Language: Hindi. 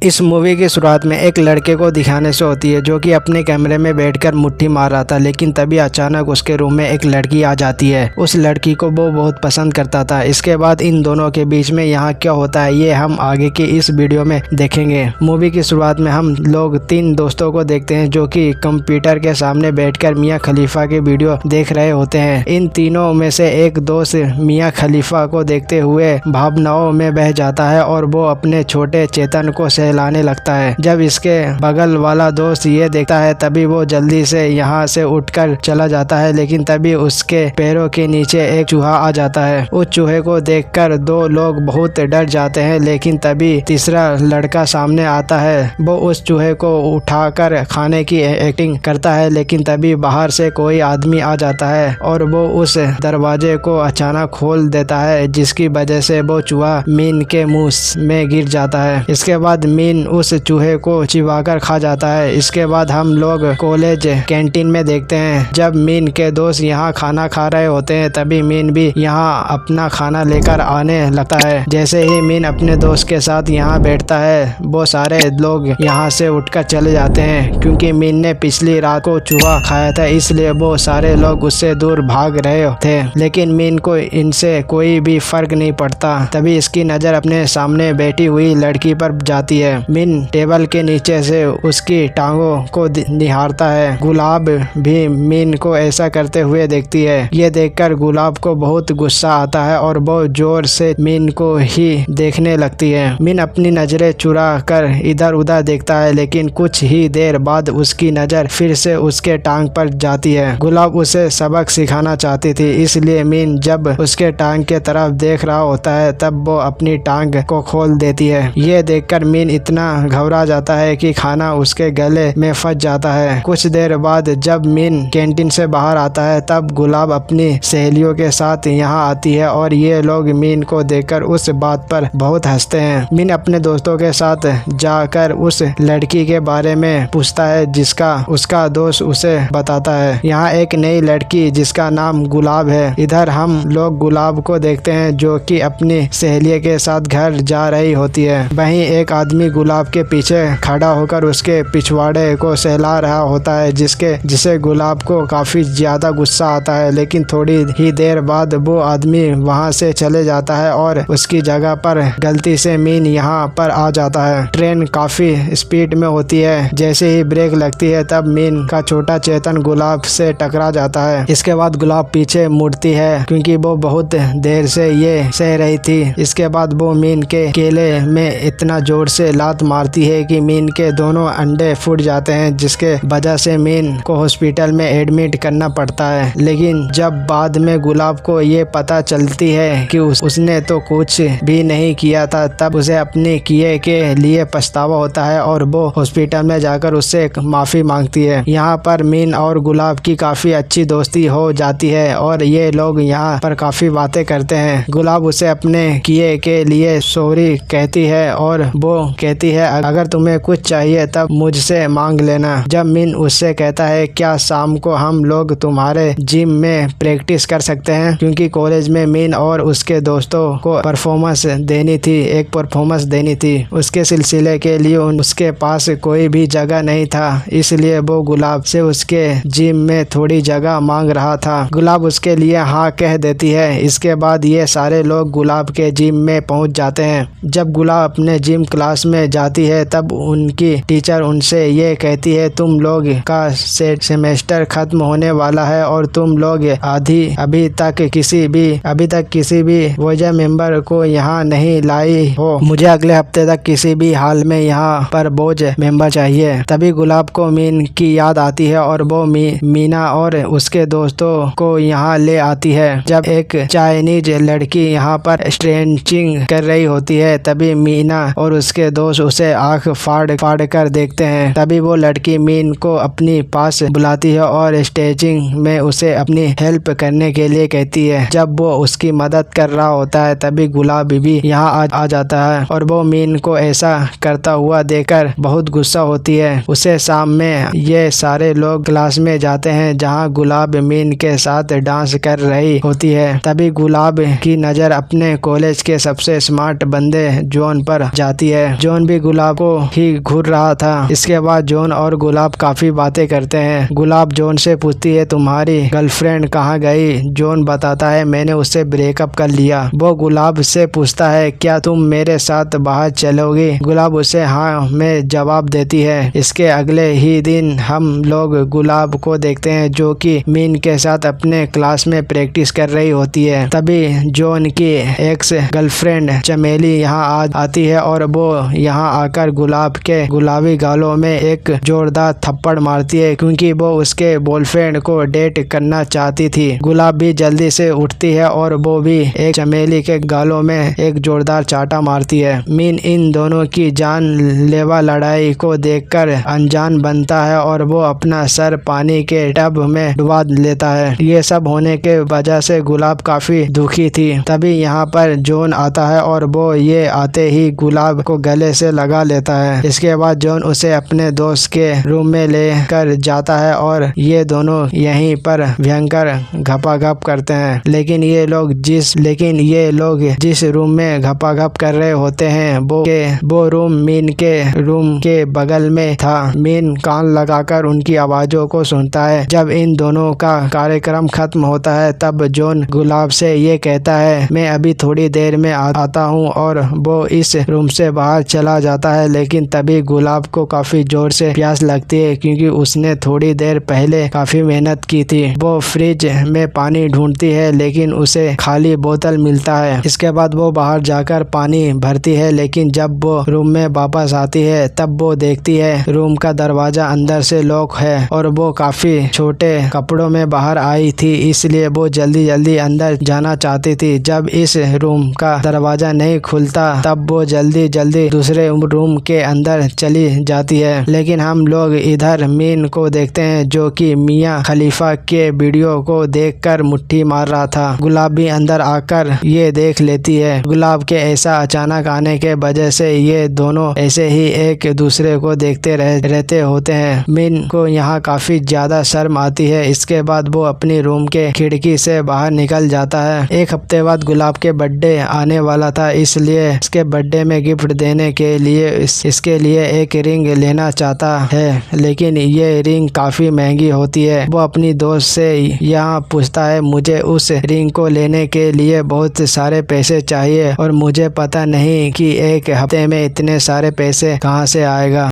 इस मूवी की शुरुआत में एक लड़के को दिखाने से होती है जो कि अपने कमरे में बैठकर मुट्ठी मार रहा था, लेकिन तभी अचानक उसके रूम में एक लड़की आ जाती है। उस लड़की को वो बहुत पसंद करता था। इसके बाद इन दोनों के बीच में यहाँ क्या होता है ये हम आगे की इस वीडियो में देखेंगे। मूवी की शुरुआत में हम लोग 3 दोस्तों को देखते हैं जो कि कंप्यूटर के सामने बैठकर मियां खलीफा की वीडियो देख रहे होते हैं। इन तीनों में से एक दोस्त मियां खलीफा को देखते हुए भावनाओं में बह जाता है और वो अपने छोटे चेतन को सहलाने लगता है। जब इसके बगल वाला दोस्त ये देखता है तभी वो जल्दी से यहाँ से उठकर चला जाता है, लेकिन तभी उसके पैरों के नीचे एक चूहा आ जाता है। उस चूहे को देखकर 2 लोग बहुत डर जाते हैं, लेकिन तभी तीसरा लड़का सामने आता है। वो उस चूहे को उठाकर खाने की एक्टिंग करता है, लेकिन तभी बाहर से कोई आदमी आ जाता है और वो उस दरवाजे को अचानक खोल देता है, जिसकी वजह से वो चूहा मीन के मुंह में गिर जाता है। इसके बाद मीन उस चूहे को चिबाकर खा जाता है। इसके बाद हम लोग कॉलेज कैंटीन में देखते हैं। जब मीन के दोस्त यहाँ खाना खा रहे होते हैं तभी मीन भी यहाँ अपना खाना लेकर आने लगता है। जैसे ही मीन अपने दोस्त के साथ यहाँ बैठता है वो सारे लोग यहाँ से उठकर चले जाते हैं, क्योंकि मीन ने पिछली रात को चूहा खाया था, इसलिए वो सारे लोग उससे दूर भाग रहे थे। लेकिन मीन को इनसे कोई भी फर्क नहीं पड़ता। तभी इसकी नज़र अपने सामने बैठी हुई लड़की पर जाती है। मीन टेबल के नीचे से उसकी टांगों को निहारता है। गुलाब भी मीन को ऐसा करते हुए देखती है। ये देखकर गुलाब को बहुत गुस्सा आता है और वो जोर से मीन को ही देखने लगती है। मीन अपनी नजरें चुरा कर इधर उधर देखता है, लेकिन कुछ ही देर बाद उसकी नजर फिर से उसके टांग पर जाती है। गुलाब उसे सबक सिखाना चाहती थी, इसलिए मीन जब उसके टांग के तरफ देख रहा होता है तब वो अपनी टांग को खोल देती है। ये देखकर मीन इतना घबरा जाता है कि खाना उसके गले में फंस जाता है। कुछ देर बाद जब मीन कैंटीन से बाहर आता है तब गुलाब अपनी सहेलियों के साथ यहाँ आती है और ये लोग मीन को देखकर उस बात पर बहुत हंसते हैं। मीन अपने दोस्तों के साथ जाकर उस लड़की के बारे में पूछता है जिसका उसका दोस्त उसे बताता है। यहाँ एक नई लड़की जिसका नाम गुलाब है। इधर हम लोग गुलाब को देखते हैं जो कि अपनी सहेली के साथ घर जा रही होती है। वहीं एक आदमी गुलाब के पीछे खड़ा होकर उसके पिछवाड़े को सहला रहा होता है, जिसे गुलाब को काफी ज्यादा गुस्सा आता है। लेकिन थोड़ी ही देर बाद वो आदमी वहां से चले जाता है और उसकी जगह पर गलती से मीन यहाँ पर आ जाता है। ट्रेन काफी स्पीड में होती है। जैसे ही ब्रेक लगती है तब मीन का छोटा चेतन गुलाब से टकरा जाता है। इसके बाद गुलाब पीछे मुड़ती है क्योंकि वो बहुत देर से ये सह रही थी। इसके बाद वो मीन के केले में इतना जोर से लात मारती है कि मीन के दोनों अंडे फूट जाते हैं, जिसके वजह से मीन को हॉस्पिटल में एडमिट करना पड़ता है। लेकिन जब बाद में गुलाब को ये पता चलती है कि उसने तो कुछ भी नहीं किया था, तब उसे अपने किए के लिए पछतावा होता है और वो हॉस्पिटल में जाकर उससे माफी मांगती है। यहाँ पर मीन और गुलाब की काफी अच्छी दोस्ती हो जाती है और ये लोग यहाँ पर काफी बातें करते हैं। गुलाब उसे अपने किए के लिए सॉरी कहती है और वो कहती है अगर तुम्हें कुछ चाहिए तब मुझसे मांग लेना। जब मीन उससे कहता है क्या शाम को हम लोग तुम्हारे जिम में प्रैक्टिस कर सकते हैं, क्योंकि कॉलेज में मीन और उसके दोस्तों को परफॉर्मेंस देनी थी। उसके सिलसिले के लिए उसके पास कोई भी जगह नहीं था, इसलिए वो गुलाब से उसके जिम में थोड़ी जगह मांग रहा था। गुलाब उसके लिए हाँ कह देती है। इसके बाद ये सारे लोग गुलाब के जिम में पहुंच जाते हैं। जब गुलाब अपने जिम क्लास में जाती है तब उनकी टीचर उनसे ये कहती है तुम लोग का सेमेस्टर खत्म होने वाला है और तुम लोग अभी तक किसी भी वोजा मेंबर को यहाँ नहीं लाई हो। मुझे अगले हफ्ते तक किसी भी हाल में यहाँ पर बोझ मेंबर चाहिए। तभी गुलाब को मीन की याद आती है और वो मीना और उसके दोस्तों को यहाँ ले आती है। जब एक चाइनीज लड़की यहाँ पर स्ट्रेचिंग कर रही होती है तभी मीना और उसके दोस्त उसे आंख फाड़ कर देखते हैं। तभी वो लड़की मीन को अपनी पास बुलाती है और स्ट्रेचिंग में उसे अपनी हेल्प करने के लिए कहती है। जब वो उसकी मदद कर रहा होता है तभी गुलाब भी यहाँ आ जाता है और वो मीन को ऐसा करता हुआ देखकर बहुत गुस्सा होती है। उसे शाम में ये सारे लोग क्लास में जाते हैं जहाँ गुलाब मीन के साथ डांस कर रही होती है। तभी गुलाब की नज़र अपने कॉलेज के सबसे स्मार्ट बंदे जॉन पर जाती है। जॉन जॉन भी गुलाब को ही घूर रहा था। इसके बाद जॉन और गुलाब काफी बातें करते हैं। गुलाब जॉन से पूछती है तुम्हारी गर्लफ्रेंड कहाँ गई? जॉन बताता है मैंने उससे ब्रेकअप कर लिया। वो गुलाब से पूछता है क्या तुम मेरे साथ बाहर चलोगी? गुलाब उसे हाँ में जवाब देती है। इसके अगले ही दिन हम लोग गुलाब को देखते हैं जो कि मीन के साथ अपने क्लास में प्रैक्टिस कर रही होती है। तभी जॉन की एक्स गर्लफ्रेंड चमेली यहाँ आती है और वो यहाँ आकर गुलाब के गुलाबी गालों में एक जोरदार थप्पड़ मारती है क्योंकि वो उसके बॉयफ्रेंड को डेट करना चाहती थी। गुलाब भी जल्दी से उठती है और वो भी एक चमेली के गालों में एक जोरदार चाटा मारती है। मीन इन दोनों की जानलेवा लड़ाई को देखकर अनजान बनता है और वो अपना सर पानी के टब में डुबा लेता है। ये सब होने के वजह से गुलाब काफी दुखी थी। तभी यहाँ पर जॉन आता है और वो ये आते ही गुलाब को गले से लगा लेता है। इसके बाद जॉन उसे अपने दोस्त के रूम में लेकर जाता है और ये दोनों यहीं पर भयंकर घपाघप करते हैं। लेकिन ये लोग जिस रूम में घपाघप कर रहे होते हैं वो रूम मीन के रूम के बगल में था। मीन कान लगाकर उनकी आवाजों को सुनता है। जब इन दोनों का कार्यक्रम खत्म होता है तब जॉन गुलाब से ये कहता है मैं अभी थोड़ी देर में आता हूँ और वो इस रूम से बाहर चला जाता है। लेकिन तभी गुलाब को काफी जोर से प्यास लगती है क्योंकि उसने थोड़ी देर पहले काफी मेहनत की थी। वो फ्रिज में पानी ढूंढती है लेकिन उसे खाली बोतल मिलता है। इसके बाद वो बाहर जाकर पानी भरती है लेकिन जब वो रूम में वापस आती है तब वो देखती है रूम का दरवाजा अंदर से लॉक है और वो काफी छोटे कपड़ों में बाहर आई थी इसलिए वो जल्दी जल्दी अंदर जाना चाहती थी। जब इस रूम का दरवाजा नहीं खुलता तब वो जल्दी जल्दी दूसरे रूम के अंदर चली जाती है। लेकिन हम लोग इधर मीन को देखते हैं जो कि मियां खलीफा के वीडियो को देखकर मुट्ठी मार रहा था। गुलाब भी अंदर आकर ये देख लेती है। गुलाब के ऐसा अचानक आने के वजह से ये दोनों ऐसे ही एक दूसरे को देखते रहते होते हैं। मीन को यहाँ काफी ज्यादा शर्म आती है। इसके बाद वो अपनी रूम के खिड़की से बाहर निकल जाता है। एक हफ्ते बाद गुलाब के बर्थडे आने वाला था इसलिए इसके बर्थडे में गिफ्ट देने के लिए इसके लिए एक रिंग लेना चाहता है लेकिन ये रिंग काफी महंगी होती है। वो अपनी दोस्त से यहाँ पूछता है मुझे उस रिंग को लेने के लिए बहुत सारे पैसे चाहिए और मुझे पता नहीं कि एक हफ्ते में इतने सारे पैसे कहाँ से आएगा।